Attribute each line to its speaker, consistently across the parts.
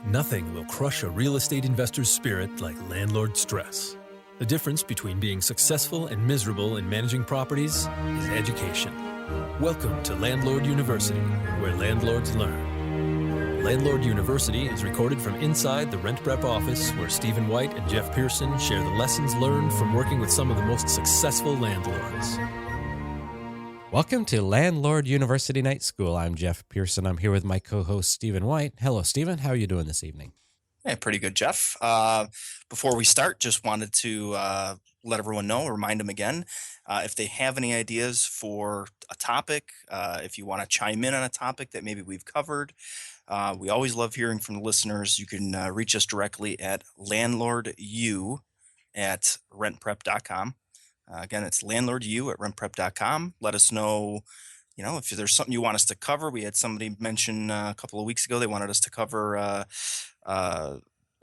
Speaker 1: Nothing will crush a real estate investor's spirit like landlord stress. The difference between being successful and miserable in managing properties is education. Welcome to Landlord University, where landlords learn. Landlord University is recorded from inside the RentPrep office, where Stephen White and Jeff Pearson share the lessons learned from working with some of the most successful landlords.
Speaker 2: Welcome to Landlord University Night School. I'm Jeff Pearson. I'm here with my co-host, Stephen White. Hello, Stephen. How are you doing this evening?
Speaker 3: Hey, pretty good, Jeff. Before we start, just wanted to let everyone know, remind them again, if they have any ideas for a topic, if you want to chime in on a topic that maybe we've covered, we always love hearing from the listeners. You can reach us directly at landlordu@rentprep.com. Again, it's landlordu@rentprep.com. Let us know, if there's something you want us to cover. We had somebody mention a couple of weeks ago they wanted us to cover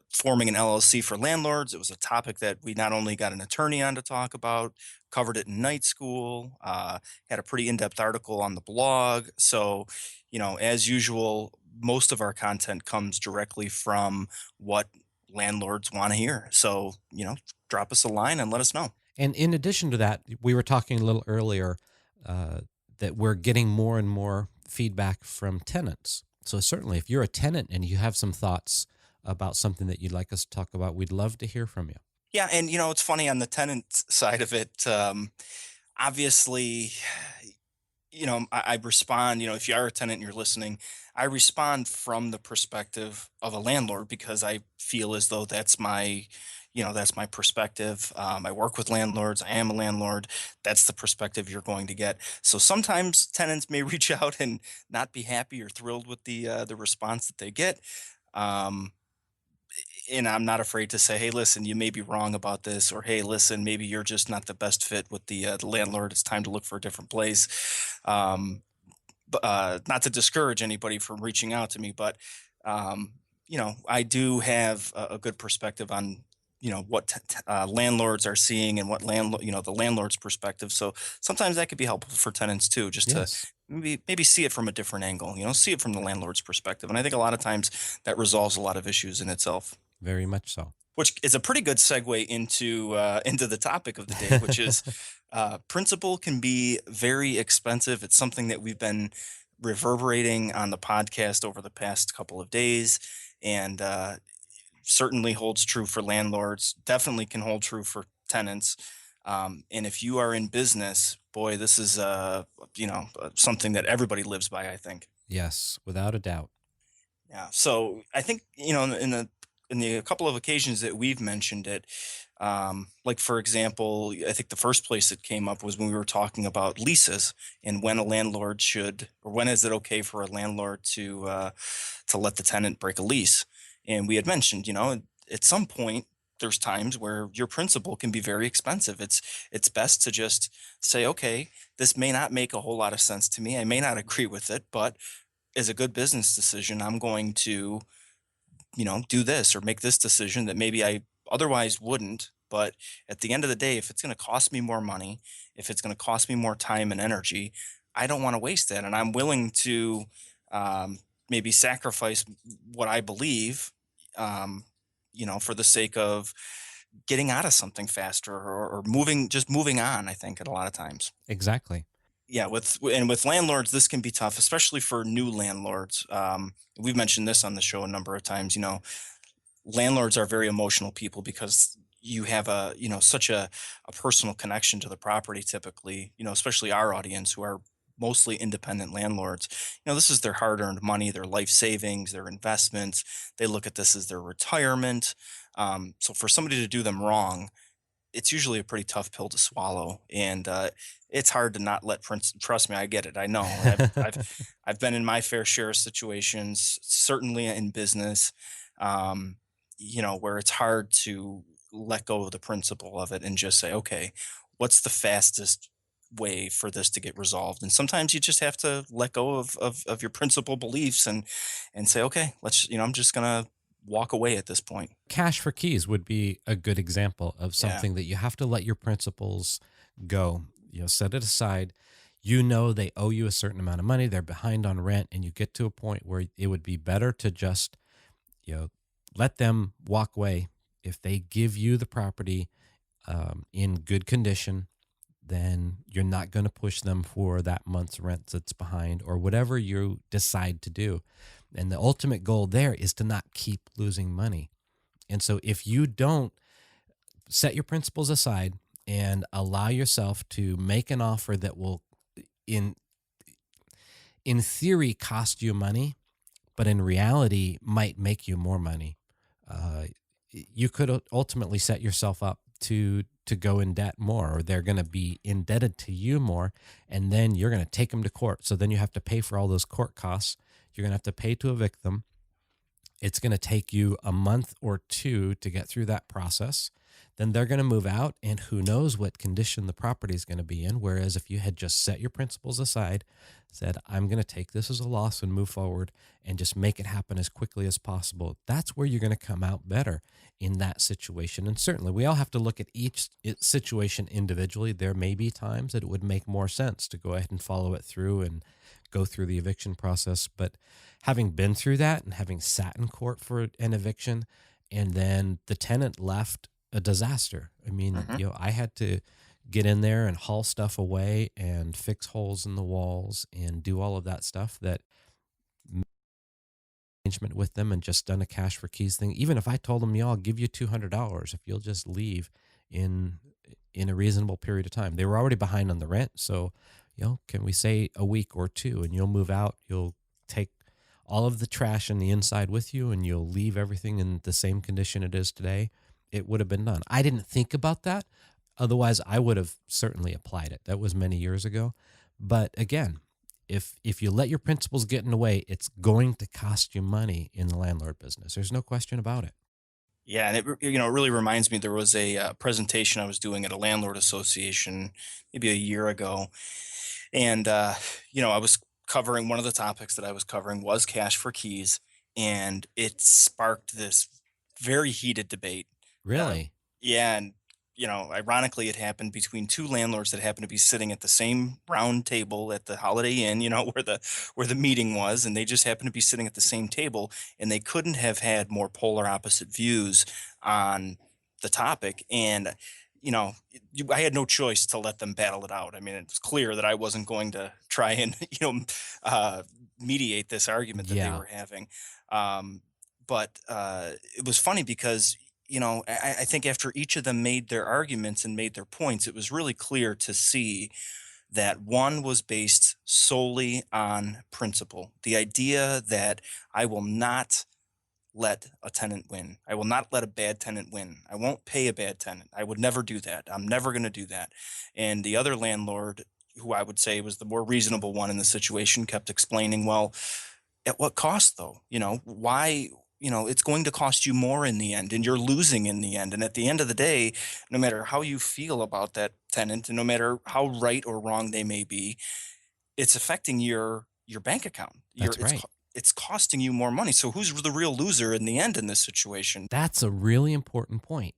Speaker 3: forming an LLC for landlords. It was a topic that we not only got an attorney on to talk about, covered it in night school, had a pretty in-depth article on the blog. So, as usual, most of our content comes directly from what landlords want to hear. So, drop us a line and let us know.
Speaker 2: And in addition to that, we were talking a little earlier that we're getting more and more feedback from tenants. So certainly, if you're a tenant and you have some thoughts about something that you'd like us to talk about, we'd love to hear from you.
Speaker 3: Yeah, and it's funny on the tenant side of it. Obviously, I respond. If you are a tenant and you're listening, I respond from the perspective of a landlord because I feel as though that's my perspective. I work with landlords. I am a landlord. That's the perspective you're going to get. So sometimes tenants may reach out and not be happy or thrilled with the response that they get. Um, and I'm not afraid to say, hey, listen, you may be wrong about this, or hey, listen, maybe you're just not the best fit with the landlord. It's time to look for a different place. Um, Not to discourage anybody from reaching out to me, but I do have a good perspective on what landlords are seeing and what the landlord's perspective. So sometimes that could be helpful for tenants too, just to
Speaker 2: Yes,
Speaker 3: maybe see it from a different angle. See it from the landlord's perspective, and I think a lot of times that resolves a lot of issues in itself.
Speaker 2: very much so.
Speaker 3: Which is a pretty good segue into the topic of the day, which is principal can be very expensive. It's something that we've been reverberating on the podcast over the past couple of days, and certainly holds true for landlords. Definitely can hold true for tenants. And if you are in business, boy, this is something that everybody lives by, I think.
Speaker 2: Yes, without a doubt.
Speaker 3: Yeah. So I think in the couple of occasions that we've mentioned it, like for example, I think the first place it came up was when we were talking about leases and when a landlord should, or when is it okay for a landlord to let the tenant break a lease. And we had mentioned, at some point there's times where your principal can be very expensive. It's best to just say, okay, this may not make a whole lot of sense to me. I may not agree with it, but as a good business decision, I'm going to do this or make this decision that maybe I otherwise wouldn't. But at the end of the day, if it's going to cost me more money, if it's going to cost me more time and energy, I don't want to waste that. And I'm willing to maybe sacrifice what I believe, for the sake of getting out of something faster or moving on, I think, at a lot of times.
Speaker 2: Exactly.
Speaker 3: Yeah, with landlords, this can be tough, especially for new landlords. We've mentioned this on the show a number of times. Landlords are very emotional people because you have such a personal connection to the property typically, especially our audience who are mostly independent landlords. This is their hard-earned money, their life savings, their investments. They look at this as their retirement. So for somebody to do them wrong, it's usually a pretty tough pill to swallow, and it's hard to not let Prince. Trust me, I get it. I know. I've been in my fair share of situations, certainly in business, where it's hard to let go of the principle of it and just say, okay, what's the fastest way for this to get resolved? And sometimes you just have to let go of your principal beliefs and say, okay, I'm just gonna walk away at this point.
Speaker 2: Cash for keys would be a good example of
Speaker 3: Yeah.
Speaker 2: something that you have to let your principals go. Set it aside. They owe you a certain amount of money. They're behind on rent, and you get to a point where it would be better to just You know, let them walk away. If they give you the property in good condition, then you're not going to push them for that month's rent that's behind or whatever you decide to do. And the ultimate goal there is to not keep losing money. And so if you don't set your principles aside and allow yourself to make an offer that will in in theory cost you money, but in reality might make you more money, uh, you could ultimately set yourself up to go in debt more, or they're going to be indebted to you more, and then you're going to take them to court. So then you have to pay for all those court costs. You're going to have to pay to evict them. It's going to take you a month or two to get through that process. Then they're going to move out, and who knows what condition the property is going to be in. Whereas if you had just set your principles aside, said, I'm going to take this as a loss and move forward and just make it happen as quickly as possible, that's where you're going to come out better in that situation. And certainly we all have to look at each situation individually. There may be times that it would make more sense to go ahead and follow it through and go through the eviction process. But having been through that and having sat in court for an eviction and then the tenant left a disaster. I mean,
Speaker 3: Hmm.
Speaker 2: I had to get in there and haul stuff away and fix holes in the walls and do all of that stuff that arrangement with them and just done a cash for keys thing. Even if I told them, I'll give you $200 if you'll just leave in in a reasonable period of time. They were already behind on the rent, so can we say a week or two, and you'll move out. You'll take all of the trash in the inside with you, and you'll leave everything in the same condition it is today. It would have been done. I didn't think about that. Otherwise, I would have certainly applied it. That was many years ago. But again, if you let your principles get in the way, it's going to cost you money in the landlord business. There's no question about it.
Speaker 3: Yeah, and it really reminds me there was a presentation I was doing at a landlord association maybe a year ago, and I was covering one of the topics that I was covering was cash for keys, and it sparked this very heated debate. Uh,
Speaker 2: Really?
Speaker 3: yeah, and ironically, it happened between two landlords that happened to be sitting at the same round table at the Holiday Inn, where the meeting was, and they just happened to be sitting at the same table, and they couldn't have had more polar opposite views on the topic. And I had no choice to let them battle it out. I mean, it was clear that I wasn't going to try and uh, mediate this argument that they
Speaker 2: Yeah,
Speaker 3: were having. Um, but it was funny because I think after each of them made their arguments and made their points, it was really clear to see that one was based solely on principle. The idea that I will not let a tenant win. I will not let a bad tenant win. I won't pay a bad tenant. I would never do that. I'm never going to do that. And the other landlord, who I would say was the more reasonable one in the situation, kept explaining, well, at what cost though? Why? It's going to cost you more in the end and you're losing in the end. And at the end of the day, no matter how you feel about that tenant and no matter how right or wrong they may be, it's affecting your bank account.
Speaker 2: that's right.
Speaker 3: It's costing you more money. So who's the real loser in the end in this situation?
Speaker 2: That's a really important point.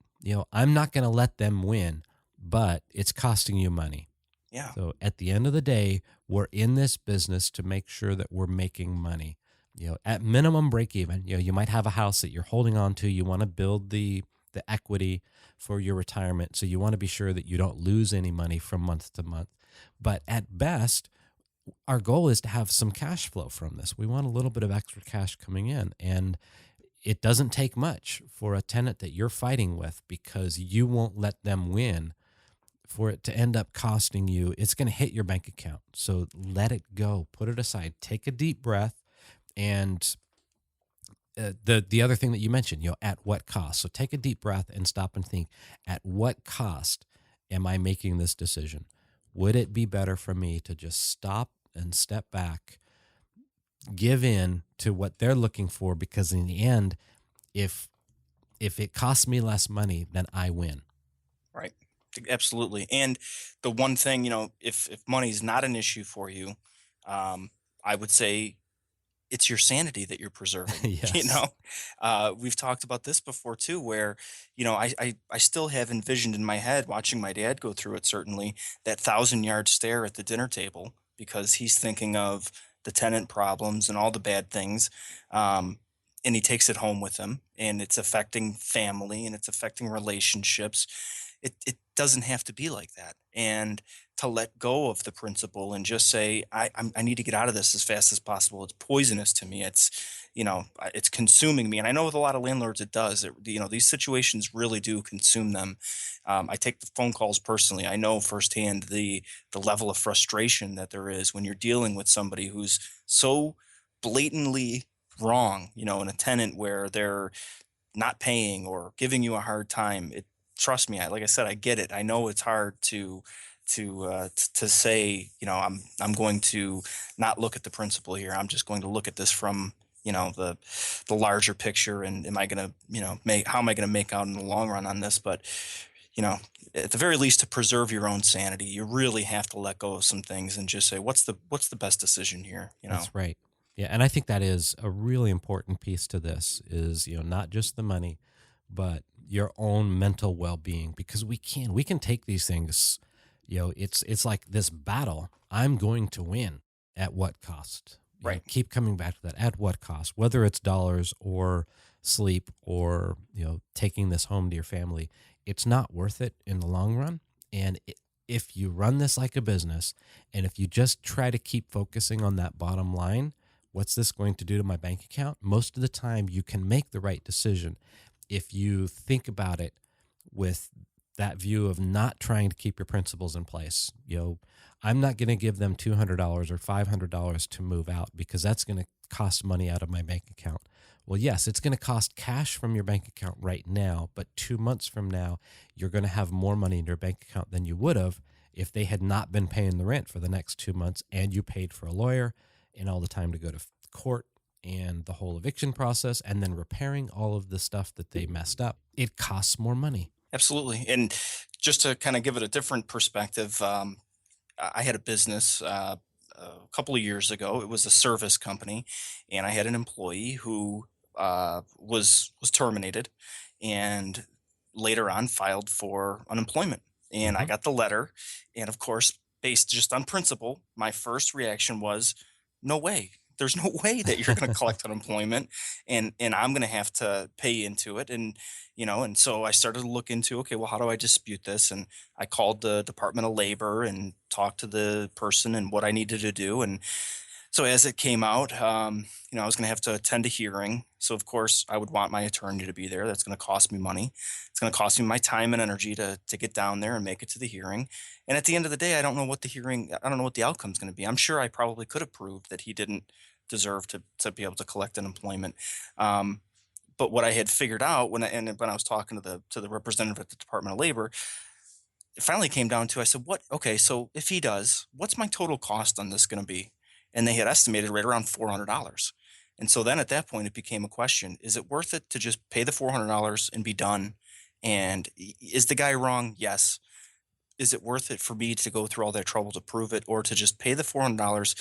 Speaker 2: I'm not going to let them win, but it's costing you money.
Speaker 3: Yeah.
Speaker 2: So at the end of the day, we're in this business to make sure that we're making money. At minimum break even. You might have a house that you're holding on to. You want to build the equity for your retirement. So you want to be sure that you don't lose any money from month to month. But at best, our goal is to have some cash flow from this. We want a little bit of extra cash coming in. And it doesn't take much for a tenant that you're fighting with because you won't let them win for it to end up costing you. It's going to hit your bank account. So let it go, put it aside, take a deep breath. And the other thing that you mentioned, at what cost? So take a deep breath and stop and think, at what cost am I making this decision? Would it be better for me to just stop and step back, give in to what they're looking for? Because in the end, if it costs me less money, then I win.
Speaker 3: Right. Absolutely. And the one thing, if money is not an issue for you, I would say it's your sanity that you're preserving.
Speaker 2: Yes.
Speaker 3: We've talked about this before too, where I still have envisioned in my head watching my dad go through it. Certainly, that 1,000-yard stare at the dinner table because he's thinking of the tenant problems and all the bad things. Um, and he takes it home with him, and it's affecting family and it's affecting relationships. It doesn't have to be like that. And to let go of the principle and just say, I need to get out of this as fast as possible. It's poisonous to me. It's, it's consuming me. And I know with a lot of landlords, it does. These situations really do consume them. I take the phone calls personally. I know firsthand the level of frustration that there is when you're dealing with somebody who's so blatantly wrong, in a tenant where they're not paying or giving you a hard time. Trust me, like I said, I get it. I know it's hard to say, I'm going to not look at the principle here. I'm just going to look at this from, the larger picture, and am I going to, make how am I going to make out in the long run on this? But you know, at the very least, to preserve your own sanity, you really have to let go of some things and just say, what's the best decision here?
Speaker 2: That's right. Yeah, and I think that is a really important piece to this is, not just the money, but your own mental well-being, because we can take these things, it's like this battle. I'm going to win at what cost?
Speaker 3: Right.
Speaker 2: Keep coming back to that. At what cost? Whether it's dollars or sleep or, taking this home to your family, it's not worth it in the long run. And if you run this like a business, and if you just try to keep focusing on that bottom line, what's this going to do to my bank account? Most of the time, you can make the right decision if you think about it with that view of not trying to keep your principles in place. I'm not going to give them $200 or $500 to move out because that's going to cost money out of my bank account. Well, yes, it's going to cost cash from your bank account right now, but 2 months from now, you're going to have more money in your bank account than you would have if they had not been paying the rent for the next 2 months and you paid for a lawyer and all the time to go to court and the whole eviction process and then repairing all of the stuff that they messed up. It costs more money.
Speaker 3: Absolutely. And just to kind of give it a different perspective, I had a business a couple of years ago. It was a service company, and I had an employee who was terminated, and later on filed for unemployment. And I
Speaker 2: Hmm.
Speaker 3: got the letter, and of course, based just on principle, my first reaction was, "No way." There's no way that you're going to collect unemployment, and I'm going to have to pay into it, and so I started to look into, okay, well, how do I dispute this? And I called the Department of Labor and talked to the person and what I needed to do. And so as it came out, I was going to have to attend a hearing. So of course, I would want my attorney to be there. That's going to cost me money. It's going to cost me my time and energy to get down there and make it to the hearing. And at the end of the day, I don't know what the outcome's going to be. I'm sure I probably could have proved that he didn't deserve to be able to collect unemployment. Um, but what I had figured out when I was talking to the representative at the Department of Labor, it finally came down to, I said, "What? Okay, so if he does, what's my total cost on this going to be?" And they had estimated right around $400. And so then at that point, it became a question: is it worth it to just pay the $400 and be done? And is the guy wrong? Yes. Is it worth it for me to go through all that trouble to prove it, or to just pay the $400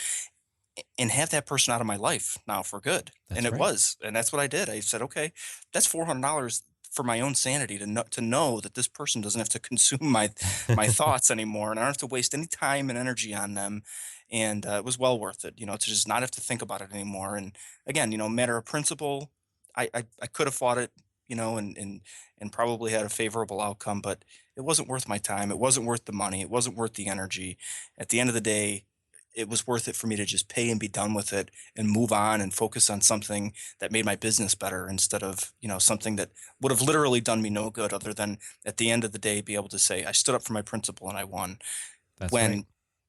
Speaker 3: and have that person out of my life now for good? And
Speaker 2: That's
Speaker 3: it
Speaker 2: right.
Speaker 3: was, and that's what I did. I said, okay, that's $400 for my own sanity to know that this person doesn't have to consume my thoughts anymore, and I don't have to waste any time and energy on them. And it was well worth it, to just not have to think about it anymore. And again, matter of principle, I could have fought it, and probably had a favorable outcome, but it wasn't worth my time. It wasn't worth the money. It wasn't worth the energy. At the end of the day, it was worth it for me to just pay and be done with it and move on and focus on something that made my business better, instead of, something that would have literally done me no good, other than at the end of the day be able to say I stood up for my principle and I won.
Speaker 2: That's right.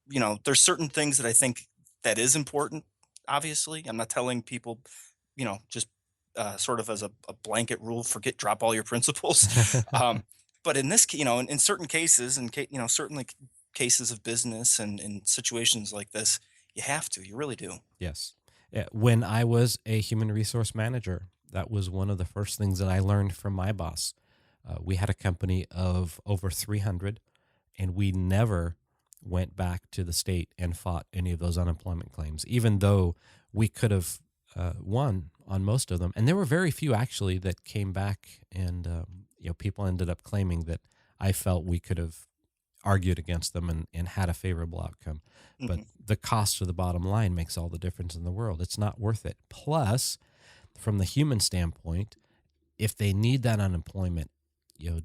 Speaker 3: When, there's certain things that I think that is important. Obviously, I'm not telling people, just sort of as a blanket rule, drop all your principles. um, but in this, in certain cases, and certainly cases of business and in situations like this, you have to. You really do.
Speaker 2: Yes. When I was a human resource manager, that was one of the first things that I learned from my boss. We had a company of over 300, and we never went back to the state and fought any of those unemployment claims, even though we could have won on most of them. And there were very few actually that came back, and people ended up claiming that I felt we could have argued against them and had a favorable outcome. But
Speaker 3: Hmm.
Speaker 2: the cost to the bottom line makes all the difference in the world. It's not worth it. Plus, from the human standpoint, if they need that unemployment,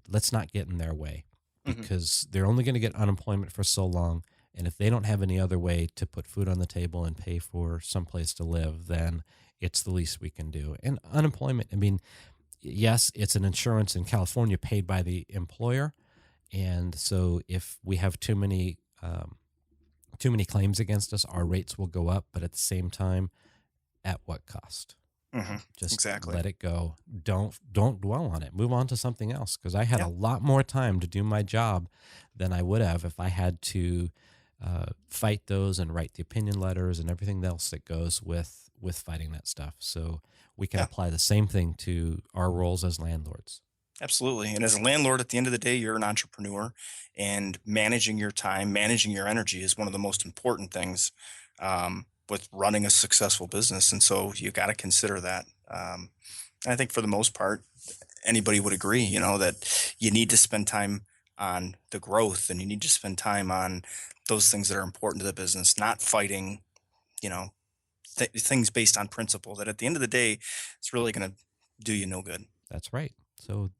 Speaker 2: let's not get in their way, because they're only going to get unemployment for so long. And if they don't have any other way to put food on the table and pay for someplace to live, then it's the least we can do. And unemployment, I mean, yes, it's an insurance in California paid by the employer. And so if we have too many claims against us, our rates will go up. But at the same time, at what cost? Just
Speaker 3: exactly.
Speaker 2: let it go. Don't dwell on it. Move on to something else. Because I had a lot more time to do my job than I would have if I had to fight those and write the opinion letters and everything else that goes with fighting that stuff. So we can apply the same thing to our roles as landlords.
Speaker 3: Absolutely. And as a landlord, at the end of the day, you're an entrepreneur, and managing your time, managing your energy is one of the most important things with running a successful business. And so you got to consider that. I think for the most part, anybody would agree, that you need to spend time on the growth, and you need to spend time on those things that are important to the business, not fighting, things based on principle that at the end of the day, it's really going to do you no good.
Speaker 2: That's right. So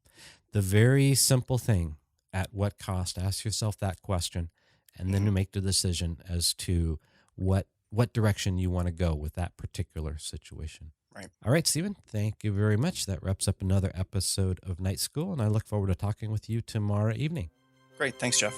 Speaker 2: the very simple thing, at what cost? Ask yourself that question, and then you make the decision as to what direction you want to go with that particular situation.
Speaker 3: Right.
Speaker 2: All right, Stephen, thank you very much. That wraps up another episode of Night School, and I look forward to talking with you tomorrow evening.
Speaker 3: Great. Thanks, Jeff.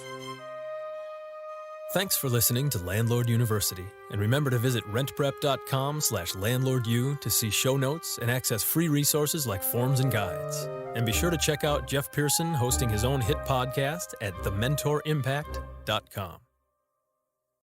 Speaker 1: Thanks for listening to Landlord University, and remember to visit rentprep.com/landlordu to see show notes and access free resources like forms and guides. And be sure to check out Jeff Pearson hosting his own hit podcast at thementorimpact.com.